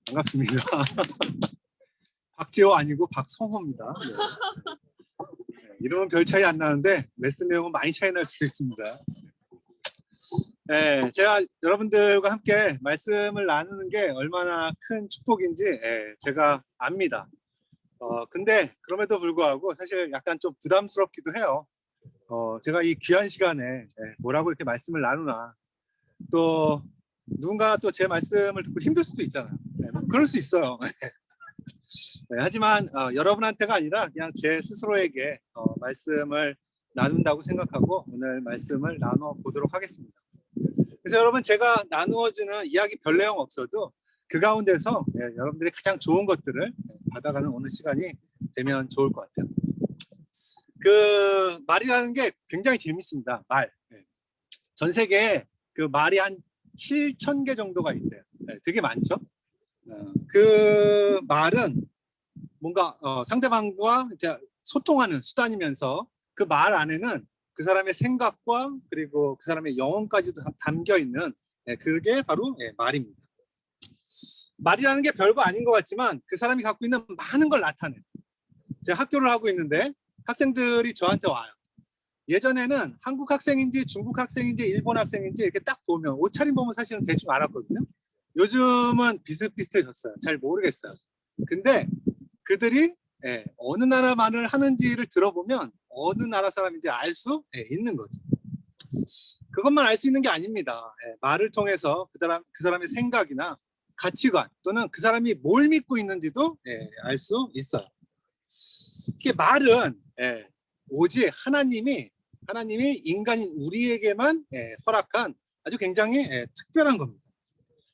반갑습니다. 박재호 아니고 박성호입니다. 이름은 별 차이 안 나는데 레슨 내용은 많이 차이 날 수도 있습니다. 제가 여러분들과 함께 말씀을 나누는 게 얼마나 큰 축복인지 제가 압니다. 근데 그럼에도 불구하고 사실 약간 좀 부담스럽기도 해요. 제가 이 귀한 시간에 뭐라고 이렇게 말씀을 나누나, 또 누군가 또 제 말씀을 듣고 힘들 수도 있잖아요. 그럴 수 있어요. 하지만 여러분한테가 아니라 그냥 제 스스로에게 말씀을 나눈다고 생각하고 오늘 말씀을 나눠 보도록 하겠습니다. 그래서 여러분, 제가 나누어주는 이야기 별 내용 없어도 그 가운데서 여러분들이 가장 좋은 것들을 받아가는 오늘 시간이 되면 좋을 것 같아요. 그 말이라는 게 굉장히 재밌습니다. 말. 전 세계에 그 말이 한 7,000개 정도가 있대요. 되게 많죠. 그 말은 뭔가 상대방과 이렇게 소통하는 수단이면서 그 말 안에는 그 사람의 생각과 그리고 그 사람의 영혼까지도 담겨 있는 그게 바로 말입니다. 말이라는 게 별거 아닌 것 같지만 그 사람이 갖고 있는 많은 걸 나타내요. 제가 학교를 하고 있는데 학생들이 저한테 와요. 예전에는 한국 학생인지 중국 학생인지 일본 학생인지 이렇게 딱 보면 옷차림 보면 사실은 대충 알았거든요. 요즘은 비슷비슷해졌어요. 잘 모르겠어요. 근데 그들이 어느 나라 말을 하는지를 들어보면 어느 나라 사람인지 알 수 있는 거죠. 그것만 알 수 있는 게 아닙니다. 말을 통해서 그 사람의 생각이나 가치관 또는 그 사람이 뭘 믿고 있는지도 알 수 있어요. 이게 말은 오직 하나님이 인간인 우리에게만 허락한 아주 굉장히 특별한 겁니다.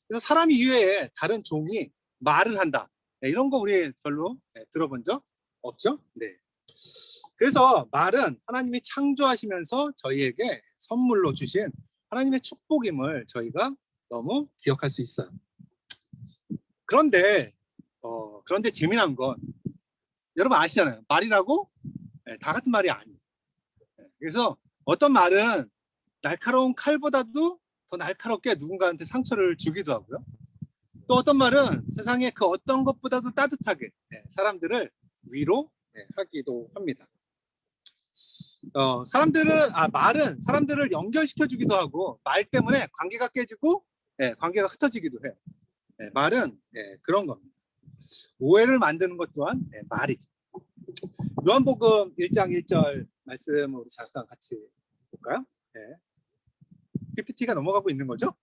그래서 사람 이외에 다른 종이 말을 한다, 이런 거 우리 별로 들어본 적 없죠? 네. 그래서 말은 하나님이 창조하시면서 저희에게 선물로 주신 하나님의 축복임을 저희가 너무 기억할 수 있어요. 그런데 재미난 건 여러분 아시잖아요. 말이라고 다 같은 말이 아니에요. 그래서 어떤 말은 날카로운 칼보다도 더 날카롭게 누군가한테 상처를 주기도 하고요. 또 어떤 말은 세상에 그 어떤 것보다도 따뜻하게 사람들을 위로하기도 합니다. 말은 사람들을 연결시켜주기도 하고 말 때문에 관계가 깨지고 관계가 흩어지기도 해요. 말은 그런 겁니다. 오해를 만드는 것 또한 말이죠. 요한복음 1장 1절 말씀으로 잠깐 같이 볼까요? PPT가 넘어가고 있는 거죠?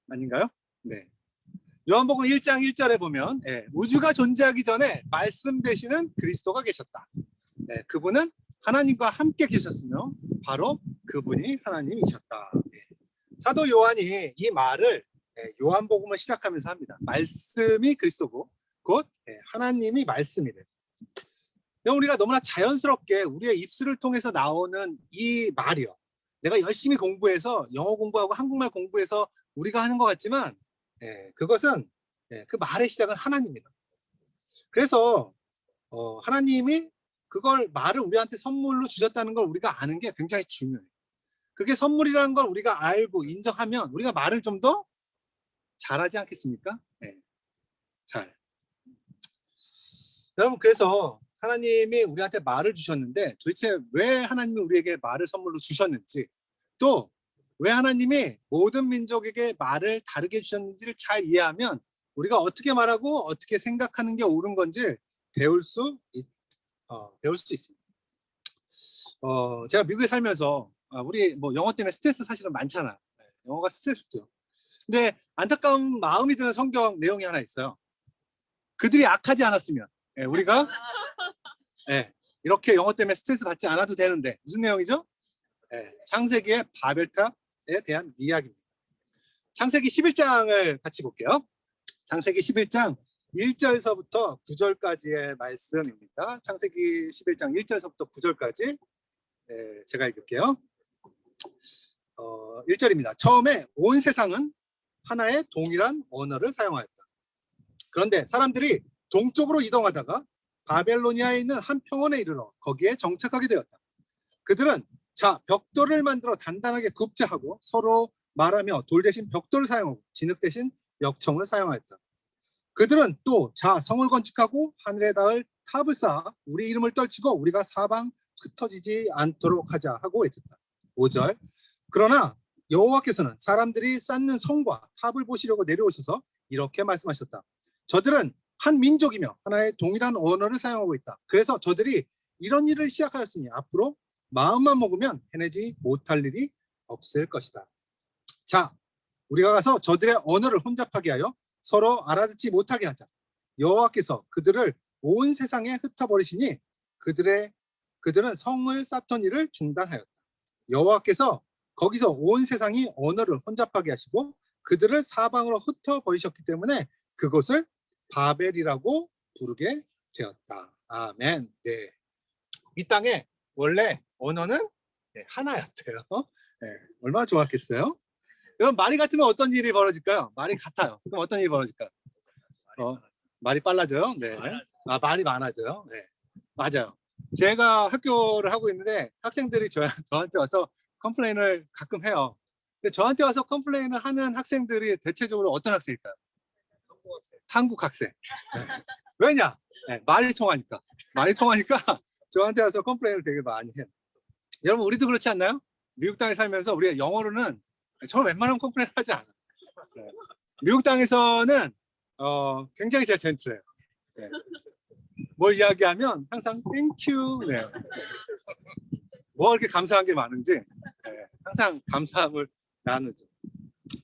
아닌가요? 네. 요한복음 1장 1절에 보면 우주가 존재하기 전에 말씀 되시는 그리스도가 계셨다. 그분은 하나님과 함께 계셨으며 바로 그분이 하나님이셨다. 사도 요한이 이 말을 요한복음을 시작하면서 합니다. 말씀이 그리스도고 곧 하나님이 말씀이래. 우리가 너무나 자연스럽게 우리의 입술을 통해서 나오는 이 말이요, 내가 열심히 공부해서 영어 공부하고 한국말 공부해서 우리가 하는 것 같지만 그것은 그 말의 시작은 하나님입니다. 그래서 하나님이 그걸 말을 우리한테 선물로 주셨다는 걸 우리가 아는 게 굉장히 중요해요. 그게 선물이라는 걸 우리가 알고 인정하면 우리가 말을 좀 더 잘하지 않겠습니까? 잘. 여러분, 그래서 하나님이 우리한테 말을 주셨는데 도대체 왜 하나님이 우리에게 말을 선물로 주셨는지, 또 왜 하나님이 모든 민족에게 말을 다르게 주셨는지를 잘 이해하면 우리가 어떻게 말하고 어떻게 생각하는 게 옳은 건지 배울 수 있습니다. 제가 미국에 살면서 우리 뭐 영어 때문에 스트레스 사실은 많잖아요. 영어가 스트레스죠. 근데 안타까운 마음이 드는 성경 내용이 하나 있어요. 그들이 악하지 않았으면 우리가 이렇게 영어 때문에 스트레스 받지 않아도 되는데, 무슨 내용이죠? 창세기의 바벨탑에 대한 이야기입니다. 창세기 11장을 같이 볼게요. 창세기 11장 1절서부터 9절까지의 말씀입니다. 창세기 11장 1절서부터 9절까지 제가 읽을게요. 1절입니다. 처음에 온 세상은 하나의 동일한 언어를 사용하였다. 그런데 사람들이 동쪽으로 이동하다가 바벨로니아에 있는 한 평원에 이르러 거기에 정착하게 되었다. 그들은 벽돌을 만들어 단단하게 굽자하고 서로 말하며 돌 대신 벽돌을 사용하고 진흙 대신 역청을 사용하였다. 그들은 또 자 성을 건축하고 하늘에 닿을 탑을 쌓아 우리 이름을 떨치고 우리가 사방 흩어지지 않도록 하자 하고 외쳤다. 5절. 그러나 여호와께서는 사람들이 쌓는 성과 탑을 보시려고 내려오셔서 이렇게 말씀하셨다. 저들은 한 민족이며 하나의 동일한 언어를 사용하고 있다. 그래서 저들이 이런 일을 시작하였으니 앞으로 마음만 먹으면 해내지 못할 일이 없을 것이다. 자, 우리가 가서 저들의 언어를 혼잡하게 하여 서로 알아듣지 못하게 하자. 여호와께서 그들을 온 세상에 흩어버리시니 그들은 성을 쌓던 일을 중단하였다. 여호와께서 거기서 온 세상이 언어를 혼잡하게 하시고 그들을 사방으로 흩어버리셨기 때문에 그곳을 바벨이라고 부르게 되었다. 아멘. 네. 이 땅에 원래 언어는 하나였대요. 네, 얼마나 좋았겠어요? 여러분 말이 같으면 어떤 일이 벌어질까요? 말이 같아요. 그럼 어떤 일이 벌어질까요? 말이 빨라져요? 네. 말이 많아져요? 네. 맞아요. 제가 학교를 하고 있는데 학생들이 저한테 와서 컴플레인을 가끔 해요. 근데 저한테 와서 컴플레인을 하는 학생들이 대체적으로 어떤 학생일까요? 한국 학생. 네. 왜냐? 네, 말이 통하니까. 말이 통하니까 저한테 와서 컴플레인을 되게 많이 해요. 여러분 우리도 그렇지 않나요? 미국 땅에 살면서 우리가 영어로는 저는 웬만하면 컴플레인 하지 않아요. 네. 미국 땅에서는 굉장히 제가 젠틀해요. 네. 뭘 이야기하면 항상 땡큐. 네. 뭐 이렇게 감사한 게 많은지 항상 감사함을 나누죠.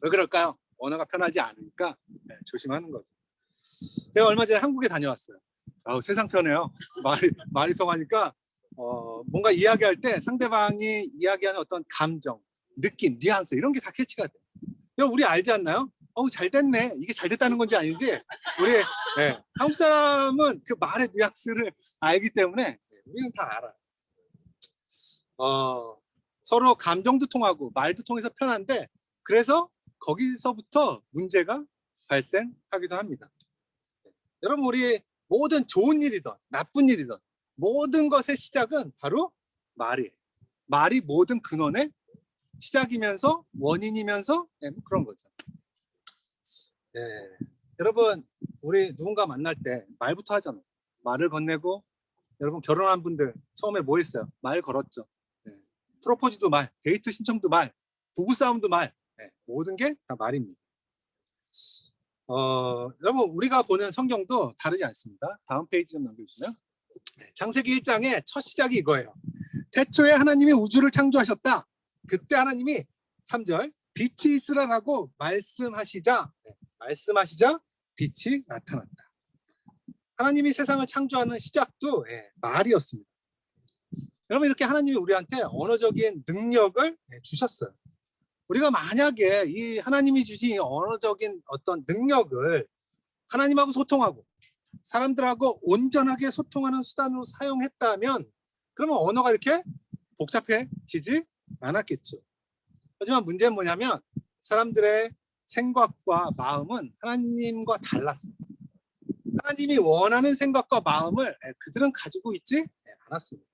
왜 그럴까요? 언어가 편하지 않으니까 조심하는 거죠. 제가 얼마 전에 한국에 다녀왔어요. 세상 편해요. 말이 통하니까 뭔가 이야기할 때 상대방이 이야기하는 어떤 감정, 느낌, 뉘앙스 이런 게 다 캐치가 돼요. 여러분 우리 알지 않나요? 잘 됐네. 이게 잘 됐다는 건지 아닌지 우리 한국 사람은 그 말의 뉘앙스를 알기 때문에 우리는 다 알아요. 서로 감정도 통하고 말도 통해서 편한데 그래서 거기서부터 문제가 발생하기도 합니다. 여러분 우리 모든 좋은 일이든 나쁜 일이든 모든 것의 시작은 바로 말이에요. 말이 모든 근원의 시작이면서 원인이면서 그런 거죠. 여러분 우리 누군가 만날 때 말부터 하잖아요. 말을 건네고 여러분 결혼한 분들 처음에 뭐 했어요? 말 걸었죠. 프로포즈도 말, 데이트 신청도 말, 부부싸움도 말, 모든 게 다 말입니다. 여러분 우리가 보는 성경도 다르지 않습니다. 다음 페이지 좀 넘겨주시면 창세기 1장의 첫 시작이 이거예요. 태초에 하나님이 우주를 창조하셨다. 그때 하나님이 3절 빛이 있으라라고 말씀하시자 빛이 나타났다. 하나님이 세상을 창조하는 시작도 말이었습니다. 여러분 이렇게 하나님이 우리한테 언어적인 능력을 주셨어요. 우리가 만약에 이 하나님이 주신 언어적인 어떤 능력을 하나님하고 소통하고 사람들하고 온전하게 소통하는 수단으로 사용했다면 그러면 언어가 이렇게 복잡해지지 않았겠죠. 하지만 문제는 뭐냐면 사람들의 생각과 마음은 하나님과 달랐어요. 하나님이 원하는 생각과 마음을 그들은 가지고 있지 않았습니다.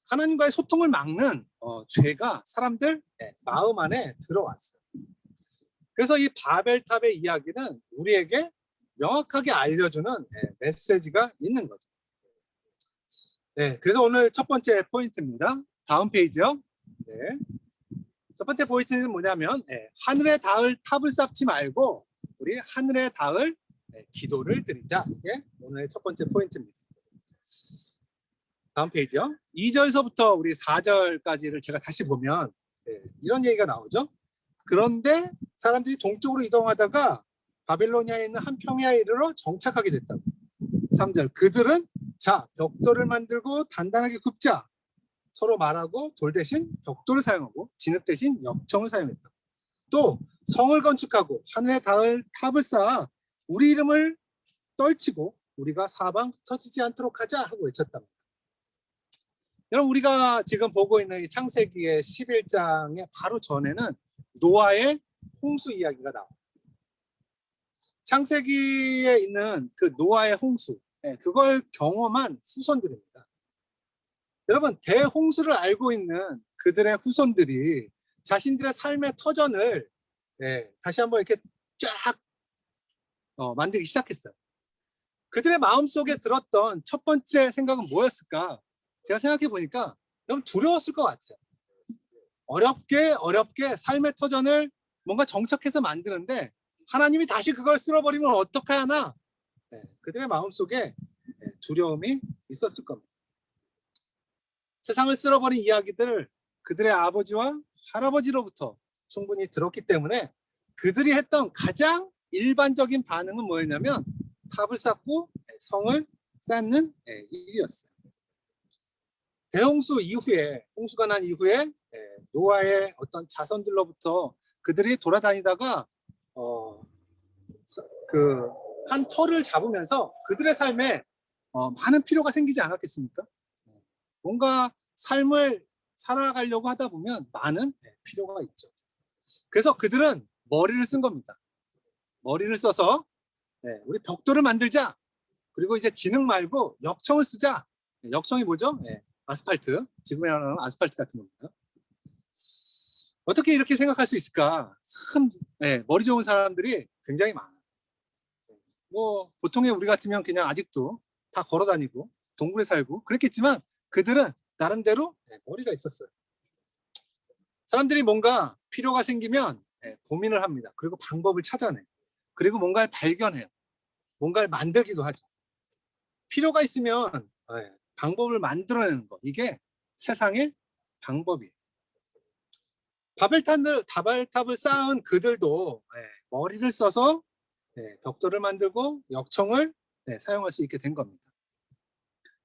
하나님과의 소통을 막는 죄가 사람들 마음 안에 들어왔어요. 그래서 이 바벨탑의 이야기는 우리에게 명확하게 알려주는 메시지가 있는 거죠. 그래서 오늘 첫 번째 포인트입니다. 다음 페이지요. 첫 번째 포인트는 뭐냐면 하늘에 닿을 탑을 쌓지 말고 우리 하늘에 닿을 기도를 드리자. 이게 오늘의 첫 번째 포인트입니다. 다음 페이지요. 2절서부터 우리 4절까지를 제가 다시 보면 이런 얘기가 나오죠. 그런데 사람들이 동쪽으로 이동하다가 바벨로니아에 있는 한 평야에 이르러 정착하게 됐다고. 3절 그들은 자 벽돌을 만들고 단단하게 굽자. 서로 말하고 돌 대신 벽돌을 사용하고 진흙 대신 역청을 사용했다. 또 성을 건축하고 하늘에 닿을 탑을 쌓아 우리 이름을 떨치고 우리가 사방 흩어지지 않도록 하자 하고 외쳤답니다. 여러분 우리가 지금 보고 있는 이 창세기의 11장의 바로 전에는 노아의 홍수 이야기가 나옵니다. 창세기에 있는 그 노아의 홍수 그걸 경험한 후손들입니다. 여러분 대홍수를 알고 있는 그들의 후손들이 자신들의 삶의 터전을 다시 한번 이렇게 쫙 만들기 시작했어요. 그들의 마음속에 들었던 첫 번째 생각은 뭐였을까? 제가 생각해 보니까 너무 두려웠을 것 같아요. 어렵게 삶의 터전을 뭔가 정착해서 만드는데 하나님이 다시 그걸 쓸어버리면 어떡해 하나? 그들의 마음속에 두려움이 있었을 겁니다. 세상을 쓸어버린 이야기들을 그들의 아버지와 할아버지로부터 충분히 들었기 때문에 그들이 했던 가장 일반적인 반응은 뭐였냐면 탑을 쌓고 성을 쌓는 일이었어요. 대홍수 이후에, 홍수가 난 이후에 노아의 어떤 자손들로부터 그들이 돌아다니다가 그 한 터를 잡으면서 그들의 삶에 많은 필요가 생기지 않았겠습니까? 뭔가 삶을 살아가려고 하다 보면 많은 필요가 있죠. 그래서 그들은 머리를 쓴 겁니다. 머리를 써서 우리 벽돌을 만들자. 그리고 이제 진흙 말고 역청을 쓰자. 역청이 뭐죠? 아스팔트. 지금에 말하는 아스팔트 같은 겁니다. 어떻게 이렇게 생각할 수 있을까? 참 머리 좋은 사람들이 굉장히 많아요. 뭐 보통의 우리 같으면 그냥 아직도 다 걸어 다니고 동굴에 살고 그랬겠지만 그들은 나름대로 머리가 있었어요. 사람들이 뭔가 필요가 생기면 고민을 합니다. 그리고 방법을 찾아내요. 그리고 뭔가를 발견해요. 뭔가를 만들기도 하죠. 필요가 있으면 방법을 만들어내는 것. 이게 세상의 방법이에요. 바벨탑을 쌓은 그들도 머리를 써서 벽돌을 만들고 역청을 사용할 수 있게 된 겁니다.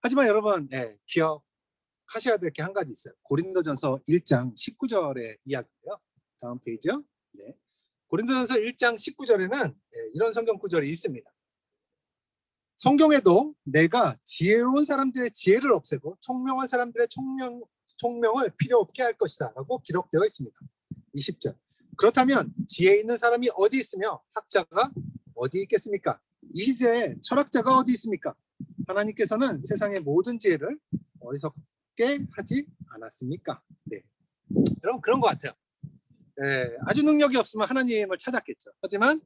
하지만 여러분 기억하셔야 될 게 한 가지 있어요. 고린도전서 1장 19절의 이야기예요. 다음 페이지요. 고린도전서 1장 19절에는 이런 성경 구절이 있습니다. 성경에도 내가 지혜로운 사람들의 지혜를 없애고 총명한 사람들의 총명을 필요 없게 할 것이다 라고 기록되어 있습니다. 20절. 그렇다면 지혜 있는 사람이 어디 있으며 학자가 어디 있겠습니까? 이제 철학자가 어디 있습니까? 하나님께서는 세상의 모든 지혜를 어리석게 하지 않았습니까? 여러분 그런 것 같아요. 아주 능력이 없으면 하나님을 찾았겠죠. 하지만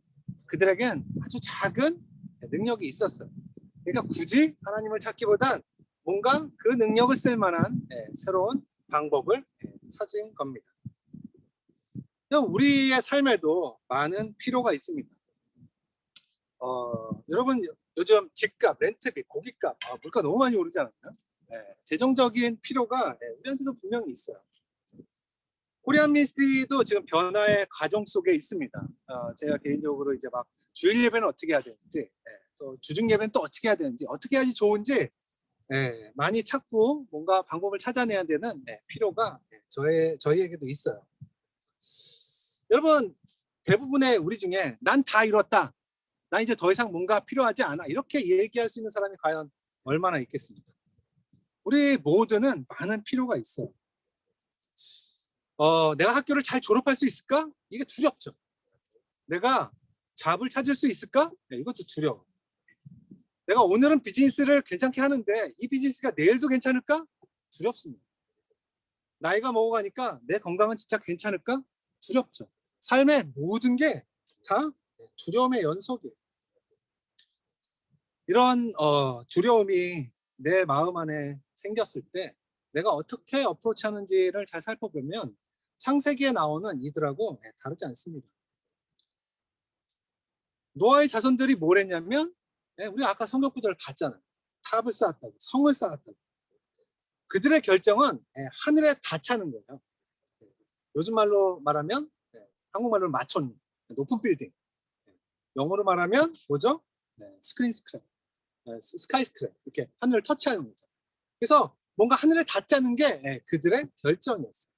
그들에겐 아주 작은 능력이 있었어요. 그러니까 굳이 하나님을 찾기보단 뭔가 그 능력을 쓸 만한 새로운 방법을 찾은 겁니다. 우리의 삶에도 많은 필요가 있습니다. 여러분 요즘 집값, 렌트비, 고깃값, 물가 너무 많이 오르지 않았나요? 재정적인 필요가 우리한테도 분명히 있어요. 코리안 미니스트리도 지금 변화의 과정 속에 있습니다. 제가 개인적으로 이제 막 주일 예배는 어떻게 해야 되는지, 또 주중 예배는 또 어떻게 해야 되는지, 어떻게 해야지 좋은지 많이 찾고 뭔가 방법을 찾아내야 되는 필요가 저희에게도 있어요. 여러분 대부분의 우리 중에 난 다 이뤘다. 나 이제 더 이상 뭔가 필요하지 않아. 이렇게 얘기할 수 있는 사람이 과연 얼마나 있겠습니까? 우리 모두는 많은 필요가 있어요. 내가 학교를 잘 졸업할 수 있을까? 이게 두렵죠. 내가 잡을 찾을 수 있을까? 이것도 두려워. 내가 오늘은 비즈니스를 괜찮게 하는데 이 비즈니스가 내일도 괜찮을까? 두렵습니다. 나이가 먹어가니까 내 건강은 진짜 괜찮을까? 두렵죠. 삶의 모든 게 다 두려움의 연속이에요. 이런 두려움이 내 마음 안에 생겼을 때 내가 어떻게 어프로치하는지를 잘 살펴보면 창세기에 나오는 이들하고 다르지 않습니다. 노아의 자손들이 뭘 했냐면 우리 아까 성경 구절을 봤잖아요. 탑을 쌓았다고, 성을 쌓았다고. 그들의 결정은 하늘에 닿자는 거예요. 요즘 말로 말하면 한국말로 마천, 높은 빌딩. 영어로 말하면 뭐죠? 스카이스크랩. 이렇게 하늘을 터치하는 거죠. 그래서 뭔가 하늘에 닿자는 게 그들의 결정이었어요.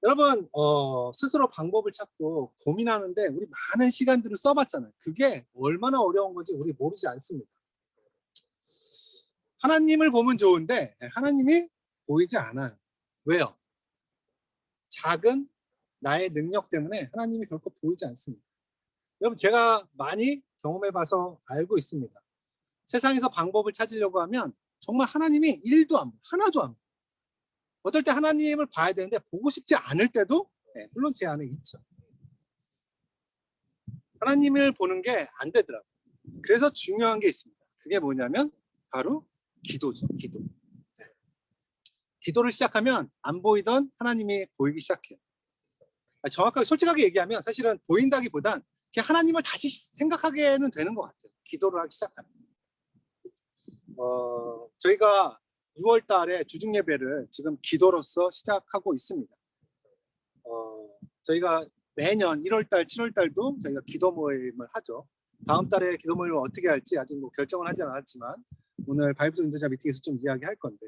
여러분 스스로 방법을 찾고 고민하는데 우리 많은 시간들을 써봤잖아요. 그게 얼마나 어려운 건지 우리 모르지 않습니다. 하나님을 보면 좋은데 하나님이 보이지 않아요. 왜요? 작은 나의 능력 때문에 하나님이 결코 보이지 않습니다. 여러분 제가 많이 경험해봐서 알고 있습니다. 세상에서 방법을 찾으려고 하면 정말 하나님이 일도 안 보여. 하나도 안 보여. 어떨 때 하나님을 봐야 되는데 보고 싶지 않을 때도 물론 제 안에 있죠. 하나님을 보는 게 안 되더라고요. 그래서 중요한 게 있습니다. 그게 뭐냐면 바로 기도죠. 기도. 기도를 시작하면 안 보이던 하나님이 보이기 시작해요. 정확하게 솔직하게 얘기하면 사실은 보인다기보단 그냥 하나님을 다시 생각하게는 되는 것 같아요. 기도를 하기 시작하면. 저희가 6월 달에 주중 예배를 지금 기도로서 시작하고 있습니다. 저희가 매년 1월 달, 7월 달도 저희가 기도 모임을 하죠. 다음 달에 기도 모임을 어떻게 할지 아직 뭐 결정을 하지 않았지만 오늘 바이블 인도자 미팅에서 좀 이야기할 건데,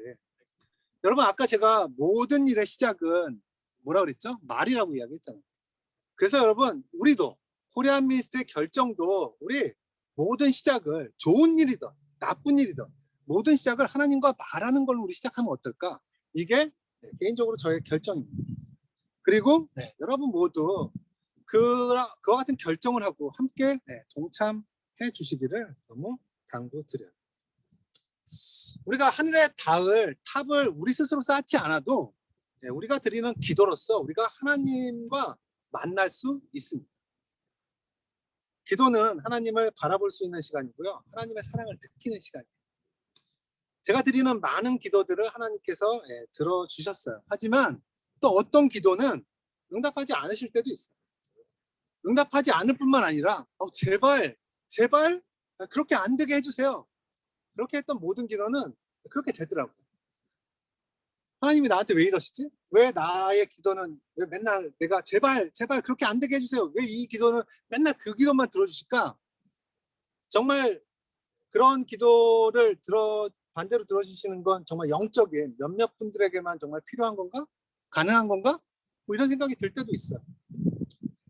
여러분 아까 제가 모든 일의 시작은 뭐라 그랬죠? 말이라고 이야기했잖아요. 그래서 여러분 우리도 코리안 미니스트의 결정도 우리 모든 시작을 좋은 일이든 나쁜 일이든 모든 시작을 하나님과 말하는 걸로 우리 시작하면 어떨까? 이게 개인적으로 저의 결정입니다. 그리고 여러분 모두 그와 같은 결정을 하고 함께 동참해 주시기를 너무 당부드려요. 우리가 하늘에 닿을 탑을 우리 스스로 쌓지 않아도 우리가 드리는 기도로서 우리가 하나님과 만날 수 있습니다. 기도는 하나님을 바라볼 수 있는 시간이고요. 하나님의 사랑을 느끼는 시간이에요. 제가 드리는 많은 기도들을 하나님께서 들어주셨어요. 하지만 또 어떤 기도는 응답하지 않으실 때도 있어요. 응답하지 않을 뿐만 아니라 제발 그렇게 안 되게 해주세요. 그렇게 했던 모든 기도는 그렇게 되더라고요. 하나님이 나한테 왜 이러시지? 왜 나의 기도는 왜 맨날 내가 제발 그렇게 안 되게 해주세요. 왜 이 기도는 맨날 그 기도만 들어주실까? 정말 그런 기도를 반대로 들어주시는 건 정말 영적인 몇몇 분들에게만 정말 필요한 건가? 가능한 건가? 뭐 이런 생각이 들 때도 있어요.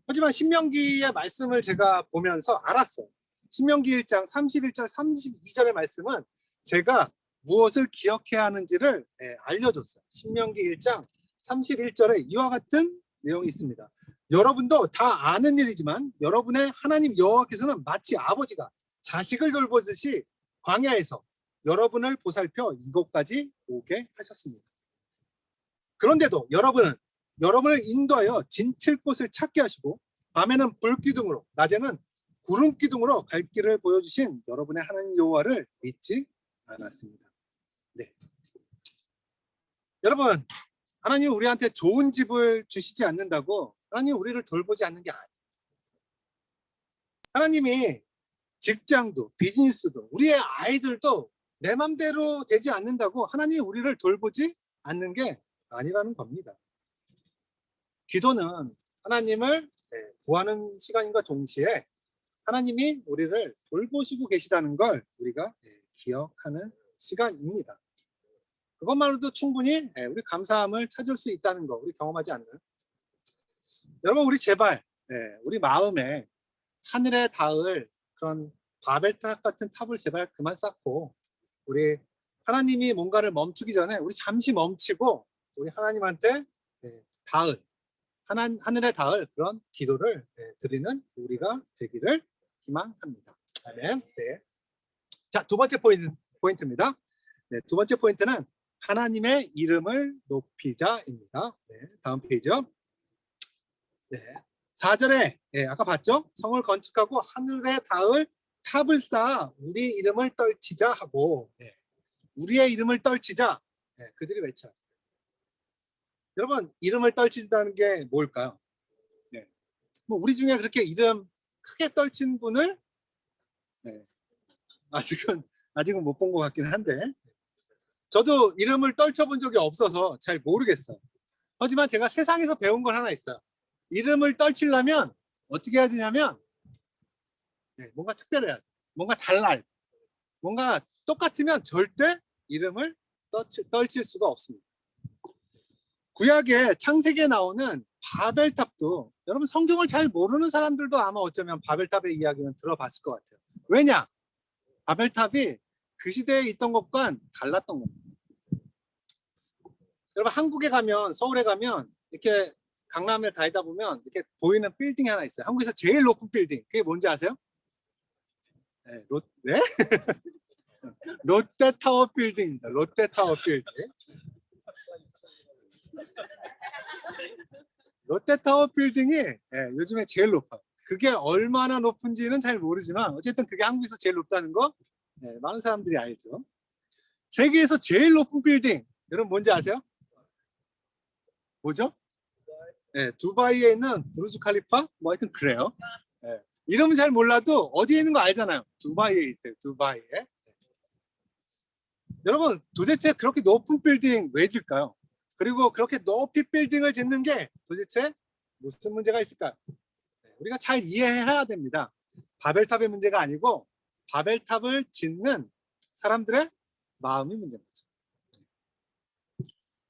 하지만 신명기의 말씀을 제가 보면서 알았어요. 신명기 1장 31절 32절의 말씀은 제가 무엇을 기억해야 하는지를 알려줬어요. 신명기 1장 31절에 이와 같은 내용이 있습니다. 여러분도 다 아는 일이지만 여러분의 하나님 여호와께서는 마치 아버지가 자식을 돌보듯이 광야에서 여러분을 보살펴 이곳까지 오게 하셨습니다. 그런데도 여러분을 인도하여 진칠 곳을 찾게 하시고 밤에는 불기둥으로 낮에는 구름기둥으로 갈 길을 보여주신 여러분의 하나님 여호와를 잊지 않았습니다. 네. 여러분, 하나님 우리한테 좋은 집을 주시지 않는다고 하나님 우리를 돌보지 않는 게 아니에요. 하나님이 직장도 비즈니스도 우리의 아이들도 내 맘대로 되지 않는다고 하나님이 우리를 돌보지 않는 게 아니라는 겁니다. 기도는 하나님을 구하는 시간인과 동시에 하나님이 우리를 돌보시고 계시다는 걸 우리가 기억하는 시간입니다. 그것만으로도 충분히 우리 감사함을 찾을 수 있다는 거, 우리 경험하지 않는. 여러분 우리 제발 우리 마음에 하늘에 닿을 그런 바벨탑 같은 탑을 제발 그만 쌓고 우리 하나님이 뭔가를 멈추기 전에 우리 잠시 멈추고 우리 하나님한테 닿을 하늘에 닿을 그런 기도를 드리는 우리가 되기를 희망합니다. 아멘. 네. 자, 두 번째 포인트입니다. 네, 두 번째 포인트는 하나님의 이름을 높이자입니다. 네, 다음 페이지요. 네, 4절에 아까 봤죠? 성을 건축하고 하늘에 닿을 탑을 쌓아 우리 이름을 떨치자 하고 우리의 이름을 떨치자 그들이 외쳐요. 여러분 이름을 떨친다는 게 뭘까요? 뭐 우리 중에 그렇게 이름 크게 떨친 분을 아직은 못 본 것 같긴 한데 저도 이름을 떨쳐본 적이 없어서 잘 모르겠어요. 하지만 제가 세상에서 배운 건 하나 있어요. 이름을 떨치려면 어떻게 해야 되냐면 뭔가 특별해야 돼. 뭔가 달라요. 뭔가 똑같으면 절대 이름을 떨칠 수가 없습니다. 구약의 창세기에 나오는 바벨탑도 여러분 성경을 잘 모르는 사람들도 아마 어쩌면 바벨탑의 이야기는 들어봤을 것 같아요. 왜냐? 바벨탑이 그 시대에 있던 것과는 달랐던 겁니다. 여러분 한국에 가면 서울에 가면 이렇게 강남을 다니다 보면 이렇게 보이는 빌딩이 하나 있어요. 한국에서 제일 높은 빌딩. 그게 뭔지 아세요? 네? 롯데타워 빌딩입니다. 롯데타워 빌딩. 롯데타워 빌딩이 요즘에 제일 높아요. 그게 얼마나 높은지는 잘 모르지만 어쨌든 그게 한국에서 제일 높다는 거 많은 사람들이 알죠. 세계에서 제일 높은 빌딩 여러분 뭔지 아세요? 뭐죠? 두바이에 있는 부르즈 칼리파? 뭐 하여튼 그래요. 이름은 잘 몰라도 어디에 있는 거 알잖아요. 두바이에 있대요. 두바이에. 여러분 도대체 그렇게 높은 빌딩 왜 질까요? 그리고 그렇게 높이 빌딩을 짓는 게 도대체 무슨 문제가 있을까요? 우리가 잘 이해해야 됩니다. 바벨탑의 문제가 아니고 바벨탑을 짓는 사람들의 마음이 문제인 거죠.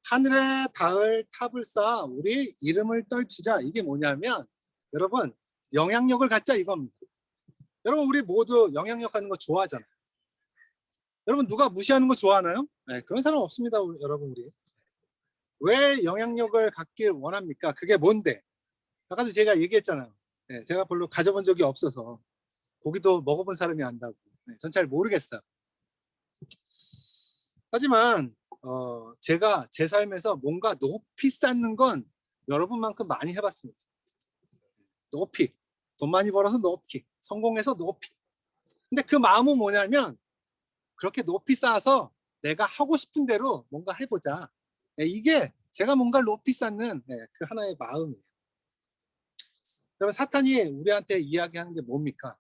하늘에 닿을 탑을 쌓아 우리 이름을 떨치자. 이게 뭐냐면 여러분 영향력을 갖자 이겁니다. 여러분 우리 모두 영향력 갖는 거 좋아하잖아요. 여러분 누가 무시하는 거 좋아하나요? 그런 사람 없습니다. 여러분 우리 왜 영향력을 갖길 원합니까? 그게 뭔데? 아까도 제가 얘기했잖아요. 제가 별로 가져본 적이 없어서 고기도 먹어본 사람이 안다고. 전 잘 모르겠어요. 하지만 제가 제 삶에서 뭔가 높이 쌓는 건 여러분만큼 많이 해봤습니다. 높이 돈 많이 벌어서 높이 성공해서 높이. 근데 그 마음은 뭐냐면 그렇게 높이 쌓아서 내가 하고 싶은 대로 뭔가 해보자. 이게 제가 뭔가 높이 쌓는 그 하나의 마음이에요. 그러면 사탄이 우리한테 이야기하는 게 뭡니까?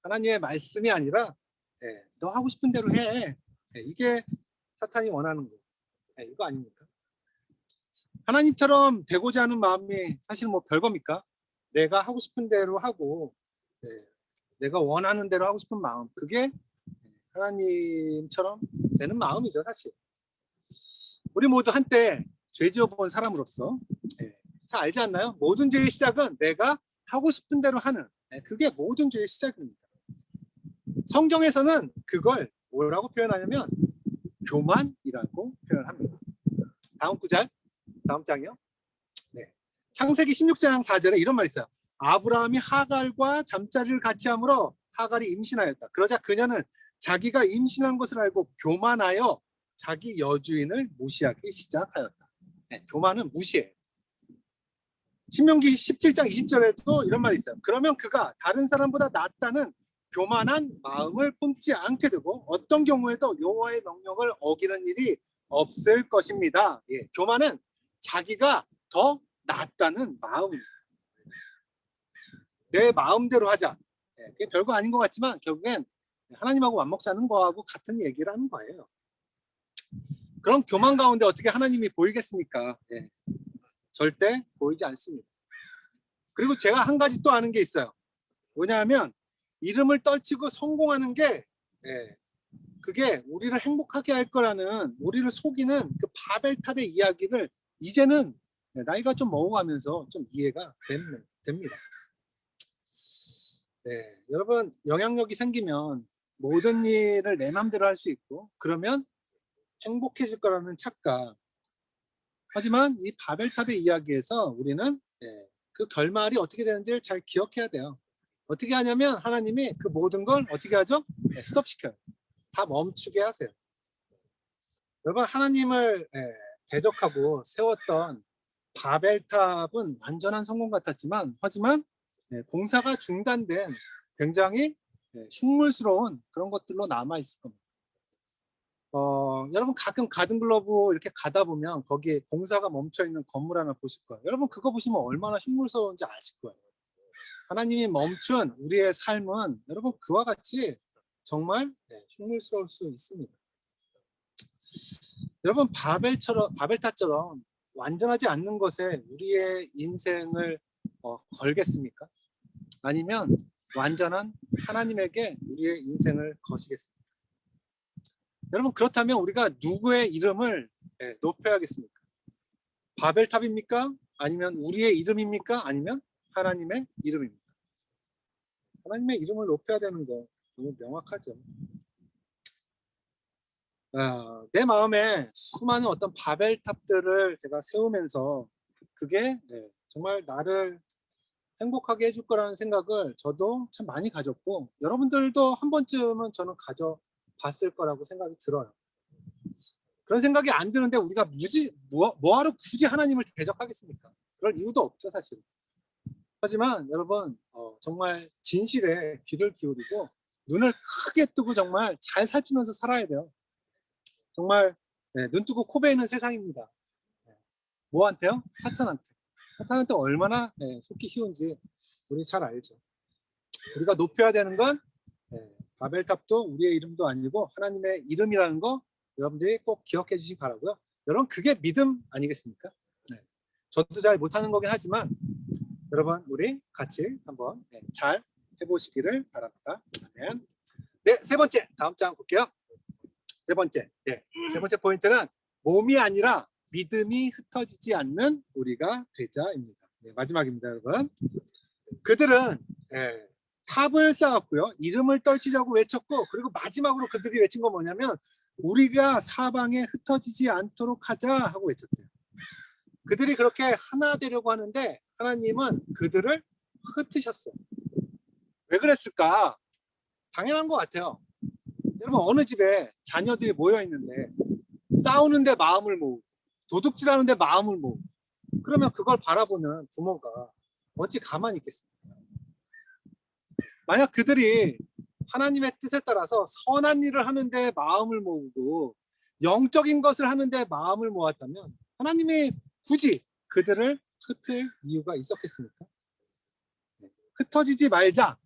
하나님의 말씀이 아니라 너 하고 싶은 대로 해. 이게 사탄이 원하는 거. 이거 아닙니까? 하나님처럼 되고자 하는 마음이 사실 뭐 별겁니까? 내가 하고 싶은 대로 하고 내가 원하는 대로 하고 싶은 마음. 그게 하나님처럼 되는 마음이죠, 사실. 우리 모두 한때 죄 지어본 사람으로서 잘 알지 않나요? 모든 죄의 시작은 내가 하고 싶은 대로 하는 그게 모든 죄의 시작입니다. 성경에서는 그걸 뭐라고 표현하냐면 교만이라고 표현합니다. 다음 구절, 다음 장이요. 창세기 16장 4절에 이런 말이 있어요. 아브라함이 하갈과 잠자리를 같이 함으로 하갈이 임신하였다. 그러자 그녀는 자기가 임신한 것을 알고 교만하여 자기 여주인을 무시하기 시작하였다. 교만은 무시해요. 신명기 17장 20절에도 이런 말이 있어요. 그러면 그가 다른 사람보다 낫다는 교만한 마음을 품지 않게 되고 어떤 경우에도 여호와의 명령을 어기는 일이 없을 것입니다. 교만은 자기가 더 낫다는 마음입니다. 내 마음대로 하자. 그게 별거 아닌 것 같지만 결국엔 하나님하고 맞먹지 않는 거하고 같은 얘기를 하는 거예요. 그런 교만 가운데 어떻게 하나님이 보이겠습니까? 절대 보이지 않습니다. 그리고 제가 한 가지 또 아는 게 있어요. 뭐냐면 이름을 떨치고 성공하는 게 그게 우리를 행복하게 할 거라는 우리를 속이는 그 바벨탑의 이야기를 이제는 나이가 좀 먹어가면서 좀 이해가 됩니다. 여러분 영향력이 생기면 모든 일을 내 마음대로 할 수 있고 그러면 행복해질 거라는 착각. 하지만 이 바벨탑의 이야기에서 우리는 그 결말이 어떻게 되는지를 잘 기억해야 돼요. 어떻게 하냐면 하나님이 그 모든 걸 어떻게 하죠? 스톱시켜요. 다 멈추게 하세요. 여러분 하나님을 대적하고 세웠던 바벨탑은 완전한 성공 같았지만 하지만 공사가 중단된 굉장히 흉물스러운 그런 것들로 남아있을 겁니다. 여러분 가끔 가든글러브 이렇게 가다 보면 거기에 공사가 멈춰있는 건물 하나 보실 거예요. 여러분 그거 보시면 얼마나 흉물스러운지 아실 거예요. 하나님이 멈춘 우리의 삶은 여러분 그와 같이 정말 흉물스러울 수 있습니다. 여러분 바벨탑처럼 완전하지 않는 것에 우리의 인생을 걸겠습니까? 아니면 완전한 하나님에게 우리의 인생을 거시겠습니까? 여러분 그렇다면 우리가 누구의 이름을 높여야겠습니까? 바벨탑입니까? 아니면 우리의 이름입니까? 아니면 하나님의 이름입니까? 하나님의 이름을 높여야 되는 거 너무 명확하죠. 내 마음에 수많은 어떤 바벨탑들을 제가 세우면서 그게 정말 나를 행복하게 해줄 거라는 생각을 저도 참 많이 가졌고 여러분들도 한 번쯤은 저는 가져봤을 거라고 생각이 들어요. 그런 생각이 안 드는데 우리가 뭐하러 굳이 하나님을 대적하겠습니까? 그럴 이유도 없죠 사실. 하지만 여러분 정말 진실에 귀를 기울이고 눈을 크게 뜨고 정말 잘 살피면서 살아야 돼요. 정말 눈 뜨고 코 베이는 세상입니다. 뭐한테요? 사탄한테. 사탄한테 얼마나 속기 쉬운지 우리 잘 알죠. 우리가 높여야 되는 건 바벨탑도 우리의 이름도 아니고 하나님의 이름이라는 거 여러분들이 꼭 기억해 주시기 바라고요. 여러분 그게 믿음 아니겠습니까? 저도 잘 못하는 거긴 하지만 여러분 우리 같이 한번 잘 해보시기를 바랍니다. 아멘. 네, 세 번째 다음 장 볼게요. 세 번째 포인트는 몸이 아니라 믿음이 흩어지지 않는 우리가 되자입니다. 마지막입니다, 여러분. 그들은 탑을 쌓았고요, 이름을 떨치자고 외쳤고, 그리고 마지막으로 그들이 외친 건 뭐냐면 우리가 사방에 흩어지지 않도록 하자 하고 외쳤대요. 그들이 그렇게 하나 되려고 하는데 하나님은 그들을 흩으셨어요. 왜 그랬을까? 당연한 것 같아요. 여러분 어느 집에 자녀들이 모여 있는데 싸우는데 마음을 모으고 도둑질하는데 마음을 모으고 그러면 그걸 바라보는 부모가 어찌 가만히 있겠습니까? 만약 그들이 하나님의 뜻에 따라서 선한 일을 하는데 마음을 모으고 영적인 것을 하는데 마음을 모았다면 하나님이 굳이 그들을 흩을 이유가 있었겠습니까? 흩어지지 말자.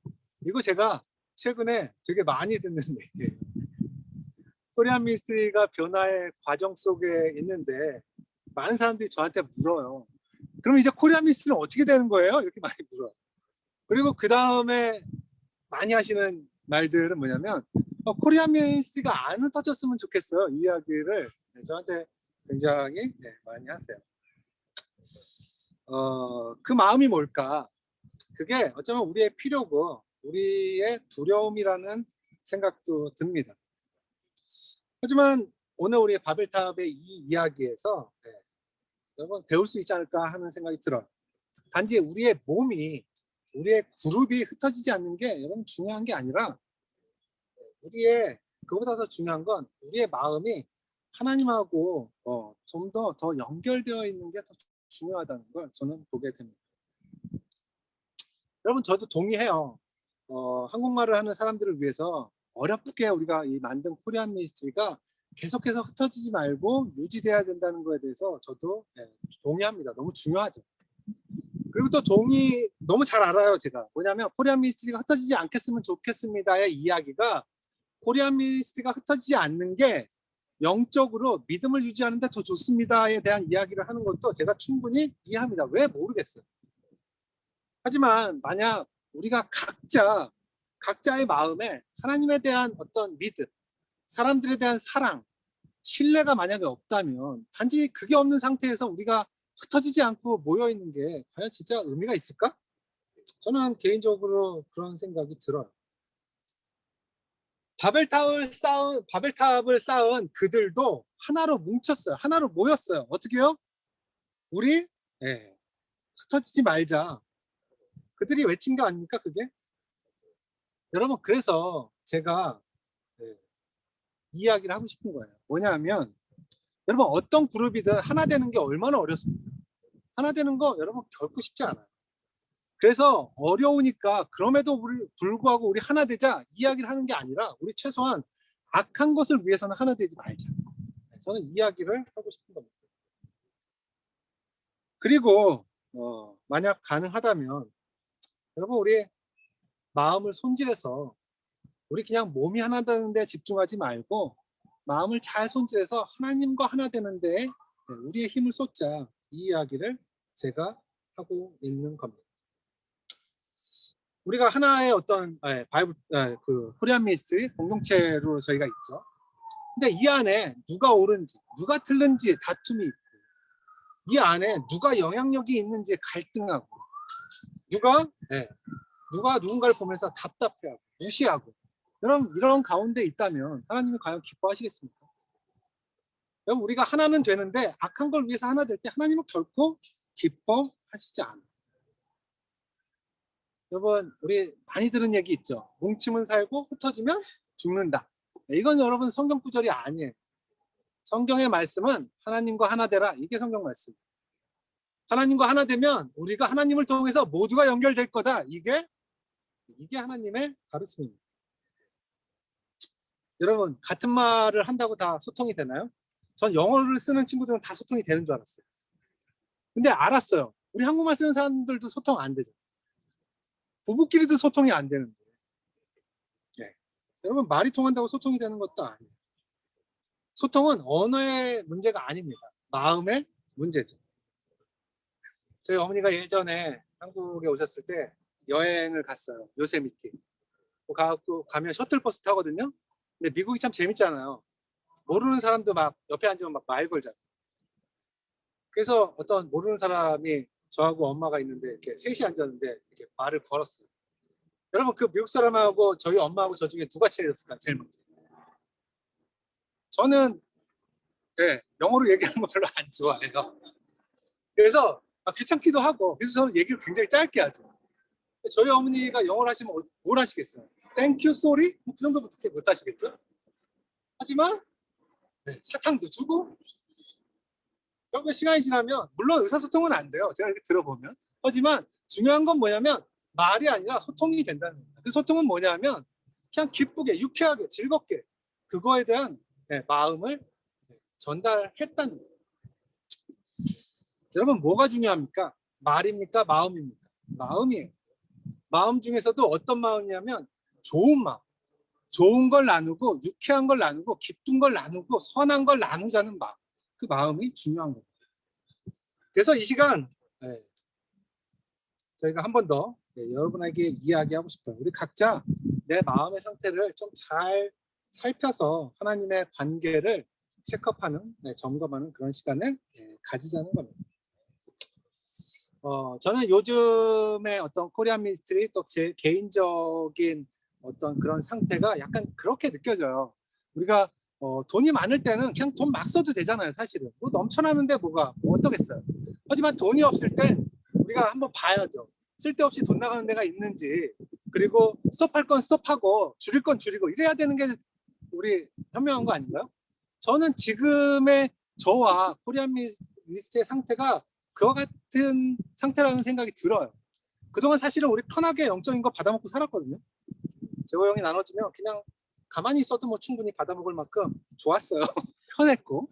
이거 제가 최근에 되게 많이 듣는 얘기예요. 코리안 미니스트리가 변화의 과정 속에 있는데 많은 사람들이 저한테 물어요. 그럼 이제 코리안 미니스트리는 어떻게 되는 거예요? 이렇게 많이 물어요. 그리고 그 다음에 많이 하시는 말들은 뭐냐면 코리안 미니스트리가 안 흩어졌으면 좋겠어요. 이 이야기를 저한테 굉장히 많이 하세요. 그 마음이 뭘까? 그게 어쩌면 우리의 필요고 우리의 두려움이라는 생각도 듭니다. 하지만 오늘 우리 바벨탑의 이 이야기에서 여러분 배울 수 있지 않을까 하는 생각이 들어요. 단지 우리의 몸이, 우리의 그룹이 흩어지지 않는 게 여러분 중요한 게 아니라 그보다 더 중요한 건 우리의 마음이 하나님하고 좀 더 연결되어 있는 게 더 중요하다는 걸 저는 보게 됩니다. 여러분 저도 동의해요. 한국말을 하는 사람들을 위해서 어렵게 우리가 이 만든 코리안 미니스트리가 계속해서 흩어지지 말고 유지돼야 된다는 거에 대해서 저도 동의합니다. 너무 중요하죠. 그리고 또 너무 잘 알아요. 제가 뭐냐면 코리안 미니스트리가 흩어지지 않겠으면 좋겠습니다의 이야기가 코리안 미니스트리가 흩어지지 않는 게 영적으로 믿음을 유지하는 데 더 좋습니다에 대한 이야기를 하는 것도 제가 충분히 이해합니다. 왜 모르겠어요. 하지만 만약 우리가 각자의 마음에 하나님에 대한 어떤 믿음, 사람들에 대한 사랑, 신뢰가 만약에 없다면 단지 그게 없는 상태에서 우리가 흩어지지 않고 모여있는 게 과연 진짜 의미가 있을까? 저는 개인적으로 그런 생각이 들어요. 바벨탑을 쌓은 그들도 하나로 뭉쳤어요. 하나로 모였어요. 어떻게요? 우리 흩어지지 말자. 그들이 외친 거 아닙니까 그게? 여러분 그래서 제가 이야기를 하고 싶은 거예요. 뭐냐면 여러분 어떤 그룹이든 하나 되는 게 얼마나 어렵습니까? 하나 되는 거 여러분 결코 쉽지 않아요. 그래서 어려우니까 그럼에도 불구하고 우리 하나 되자 이야기를 하는 게 아니라 우리 최소한 악한 것을 위해서는 하나 되지 말자. 저는 이야기를 하고 싶은 겁니다. 그리고 만약 가능하다면 여러분 우리 마음을 손질해서 우리 그냥 몸이 하나 되는 데 집중하지 말고 마음을 잘 손질해서 하나님과 하나 되는 데 우리의 힘을 쏟자. 이 이야기를 제가 하고 있는 겁니다. 우리가 하나의 어떤 코리안 미니스트리 공동체로 저희가 있죠. 근데 이 안에 누가 옳은지 누가 틀린지 다툼이 있고 이 안에 누가 영향력이 있는지 갈등하고 누가 누군가를 보면서 답답해하고 무시하고 이런 가운데 있다면 하나님이 과연 기뻐하시겠습니까? 여러분 우리가 하나는 되는데 악한 걸 위해서 하나 될 때 하나님은 결코 기뻐하시지 않아요. 여러분 우리 많이 들은 얘기 있죠. 뭉치면 살고 흩어지면 죽는다. 이건 여러분 성경 구절이 아니에요. 성경의 말씀은 하나님과 하나 되라. 이게 성경 말씀. 하나님과 하나 되면 우리가 하나님을 통해서 모두가 연결될 거다. 이게 하나님의 가르침입니다. 여러분, 같은 말을 한다고 다 소통이 되나요? 전 영어를 쓰는 친구들은 다 소통이 되는 줄 알았어요. 근데 알았어요. 우리 한국말 쓰는 사람들도 소통 안 되죠. 부부끼리도 소통이 안 되는데. 네. 여러분, 말이 통한다고 소통이 되는 것도 아니에요. 소통은 언어의 문제가 아닙니다. 마음의 문제죠. 저희 어머니가 예전에 한국에 오셨을 때 여행을 갔어요. 요세미티. 가면 셔틀버스 타거든요. 근데 미국이 참 재밌잖아요. 모르는 사람도 막 옆에 앉으면 막 말 걸잖아요. 그래서 어떤 모르는 사람이 저하고 엄마가 있는데 이렇게 셋이 앉았는데 이렇게 말을 걸었어요. 여러분, 그 미국 사람하고 저희 엄마하고 저 중에 누가 친해졌을까요? 제일 먼저. 저는 영어로 얘기하는 거 별로 안 좋아해요. 그래서 귀찮기도 하고, 그래서 저는 얘기를 굉장히 짧게 하죠. 저희 어머니가 영어를 하시면 뭘 하시겠어요? Thank you, sorry? 그 정도밖에 못 하시겠죠? 하지만 사탕도 주고, 결국 시간이 지나면 물론 의사소통은 안 돼요. 제가 이렇게 들어보면. 하지만 중요한 건 뭐냐면 말이 아니라 소통이 된다는 겁니다. 그 소통은 뭐냐면 그냥 기쁘게, 유쾌하게, 즐겁게 그거에 대한 마음을 전달했다는 거예요. 여러분, 뭐가 중요합니까? 말입니까? 마음입니까? 마음이에요. 마음 중에서도 어떤 마음이냐면 좋은 마음. 좋은 걸 나누고, 유쾌한 걸 나누고, 기쁜 걸 나누고, 선한 걸 나누자는 마음. 그 마음이 중요한 겁니다. 그래서 이 시간 저희가 한 번 더 여러분에게 이야기하고 싶어요. 우리 각자 내 마음의 상태를 좀 잘 살펴서 하나님의 관계를 체크업하는, 점검하는 그런 시간을 가지자는 겁니다. 저는 요즘에 어떤 코리안 미니스트리 또 제 개인적인 어떤 그런 상태가 약간 그렇게 느껴져요. 우리가 돈이 많을 때는 그냥 돈 막 써도 되잖아요, 사실은. 뭐 넘쳐나는데 뭐 어떠겠어요. 하지만 돈이 없을 때 우리가 한번 봐야죠. 쓸데없이 돈 나가는 데가 있는지, 그리고 스톱할 건 스톱하고 줄일 건 줄이고 이래야 되는 게 우리 현명한 거 아닌가요? 저는 지금의 저와 코리안 미니스트의 상태가 그와 같은 상태라는 생각이 들어요. 그동안 사실은 우리 편하게 영적인 거 받아먹고 살았거든요. 제호형이 나눠지면 그냥 가만히 있어도 뭐 충분히 받아먹을 만큼 좋았어요. 편했고.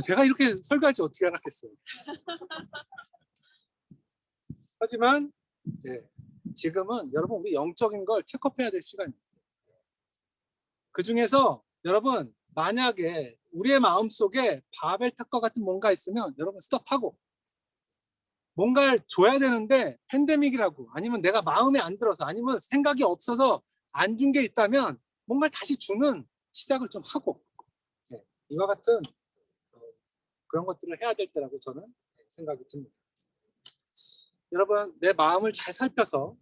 제가 이렇게 설교할 줄 어떻게 알았겠어요. 하지만 지금은 여러분, 우리 영적인 걸 체크업해야 될 시간입니다. 그 중에서 여러분, 만약에 우리의 마음속에 바벨탑과 같은 뭔가 있으면 여러분 스톱하고, 뭔가를 줘야 되는데 팬데믹이라고, 아니면 내가 마음에 안 들어서, 아니면 생각이 없어서 안 준 게 있다면 뭔가를 다시 주는 시작을 좀 하고, 이와 같은 그런 것들을 해야 될 때라고 저는 생각이 듭니다. 여러분, 내 마음을 잘 살펴서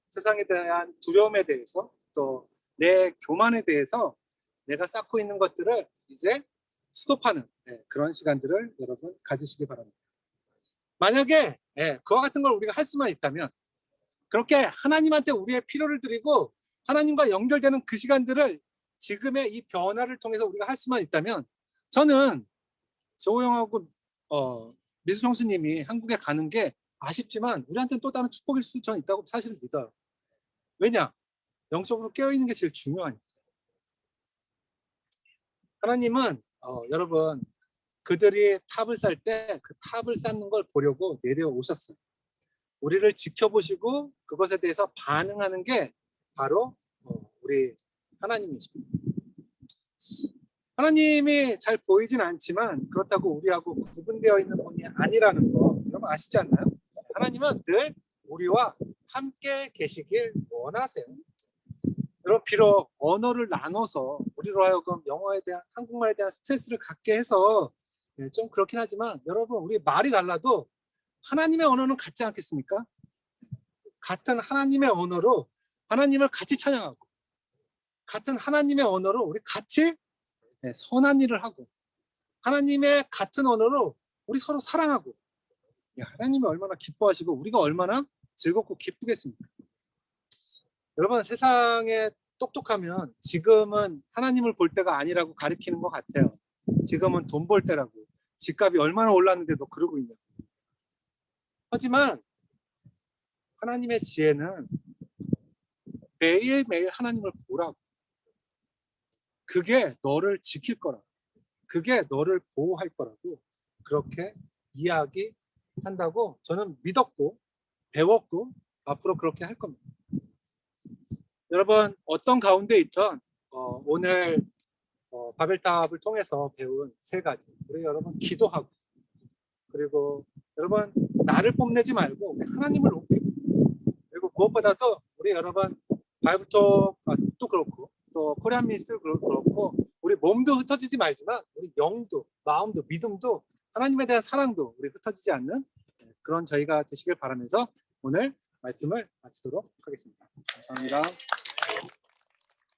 세상에 대한 두려움에 대해서, 또 내 교만에 대해서 내가 쌓고 있는 것들을 이제 스톱하는 그런 시간들을 여러분 가지시기 바랍니다. 만약에 그와 같은 걸 우리가 할 수만 있다면, 그렇게 하나님한테 우리의 필요를 드리고 하나님과 연결되는 그 시간들을 지금의 이 변화를 통해서 우리가 할 수만 있다면, 저는 조호영하고 미수 형수님이 한국에 가는 게 아쉽지만 우리한테는 또 다른 축복일 수 저는 있다고 사실을 믿어요. 왜냐? 영적으로 깨어있는 게 제일 중요하니까. 하나님은 여러분, 그들이 탑을 쌓을 때 그 탑을 쌓는 걸 보려고 내려오셨어요. 우리를 지켜보시고 그것에 대해서 반응하는 게 바로 우리 하나님이십니다. 하나님이 잘 보이진 않지만 그렇다고 우리하고 구분되어 있는 분이 아니라는 거 여러분 아시지 않나요? 하나님은 늘 우리와 함께 계시길 원하세요. 여러분, 비록 언어를 나눠서 우리로 하여금 영어에 대한, 한국말에 대한 스트레스를 갖게 해서 좀 그렇긴 하지만, 여러분, 우리 말이 달라도 하나님의 언어는 같지 않겠습니까? 같은 하나님의 언어로 하나님을 같이 찬양하고, 같은 하나님의 언어로 우리 같이 선한 일을 하고, 하나님의 같은 언어로 우리 서로 사랑하고, 하나님이 얼마나 기뻐하시고 우리가 얼마나 즐겁고 기쁘겠습니까? 여러분, 세상에 똑똑하면 지금은 하나님을 볼 때가 아니라고 가리키는 것 같아요. 지금은 돈 벌 때라고, 집값이 얼마나 올랐는데도 그러고 있냐. 하지만 하나님의 지혜는 매일매일 하나님을 보라고. 그게 너를 지킬 거라고. 그게 너를 보호할 거라고 그렇게 이야기한다고 저는 믿었고 배웠고 앞으로 그렇게 할 겁니다. 여러분 어떤 가운데 있던 오늘 바벨탑을 통해서 배운 세 가지 우리 여러분 기도하고 그리고 여러분 나를 뽐내지 말고 우리 하나님을 높이고 그리고 무엇보다도 우리 여러분 바이블톡도 그렇고 또 코리안 미니스트도 그렇고 우리 몸도 흩어지지 말지만 우리 영도 마음도 믿음도 하나님에 대한 사랑도 우리 흩어지지 않는 그런 저희가 되시길 바라면서 오늘 말씀을 마치도록 하겠습니다. 감사합니다.